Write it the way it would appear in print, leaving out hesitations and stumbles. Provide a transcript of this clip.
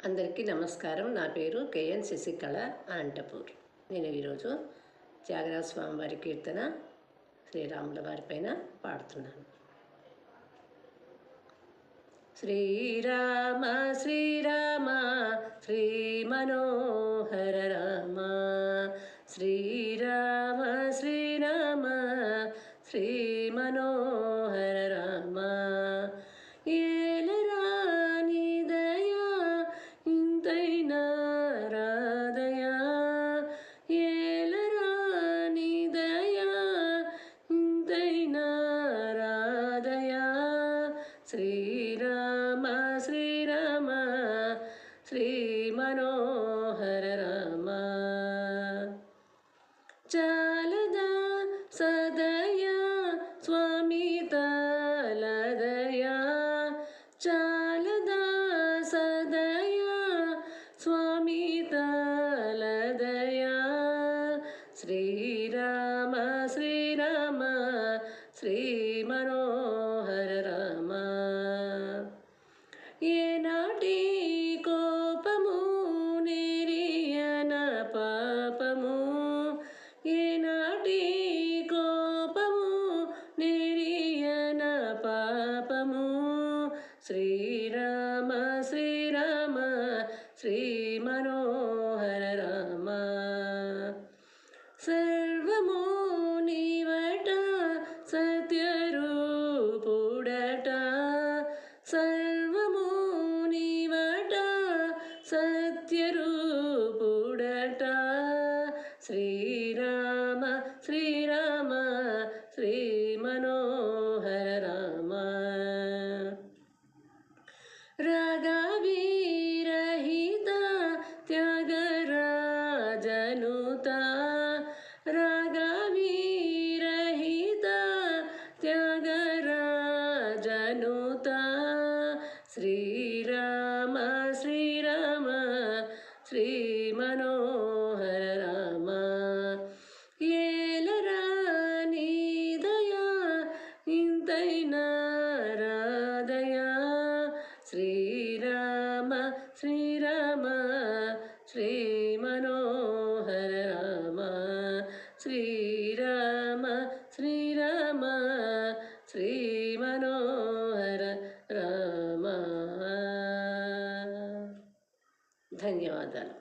అందరికీ నమస్కారం. నా పేరు కేఎన్ శశికళ, అనంతపూర్. నేను ఈరోజు త్యాగరాజ స్వామి వారి కీర్తన శ్రీరాముల వారి పైన పాడుతున్నాను. శ్రీరామ శ్రీరామ శ్రీ మనోహర రామ, శ్రీరామ శ్రీరామ శ్రీ మనోహర రామ. శ్రీరామ శ్రీరామ శ్రీ మనోహర రామ. చాలదా సదయా స్వామి తలదయా, చాలదా సదయా స్వామి తలదయా. శ్రీరామ శ్రీరామ శ్రీ మనోహర రామ. ఏనాటి కోపము నెరియన పాపము, ఏనాటి కోపము నెరియన పాపము. శ్రీరామ శ్రీరామ శ్రీ మనోహర రామ. సర్వము నీవట సత్యరూపుడట, సర్వము నీవట సత్యరూపుడట. శ్రీరామ శ్రీరామ శ్రీ మనోహర రామ. రాగవిరహిత త్యాగరాజనుత, రాగవిరహిత త్యాగరాజనుత. శ్రీరామ శ్రీరామ శ్రీ మనోహర రామ. ఏలరా నీ దయా ఇంతైనా రాదయా. శ్రీరామ శ్రీరామ శ్రీ మనోహర రామ. శ్రీరామ శ్రీరామ శ్రీ మనోహర రామ. ధన్యవాదాలు.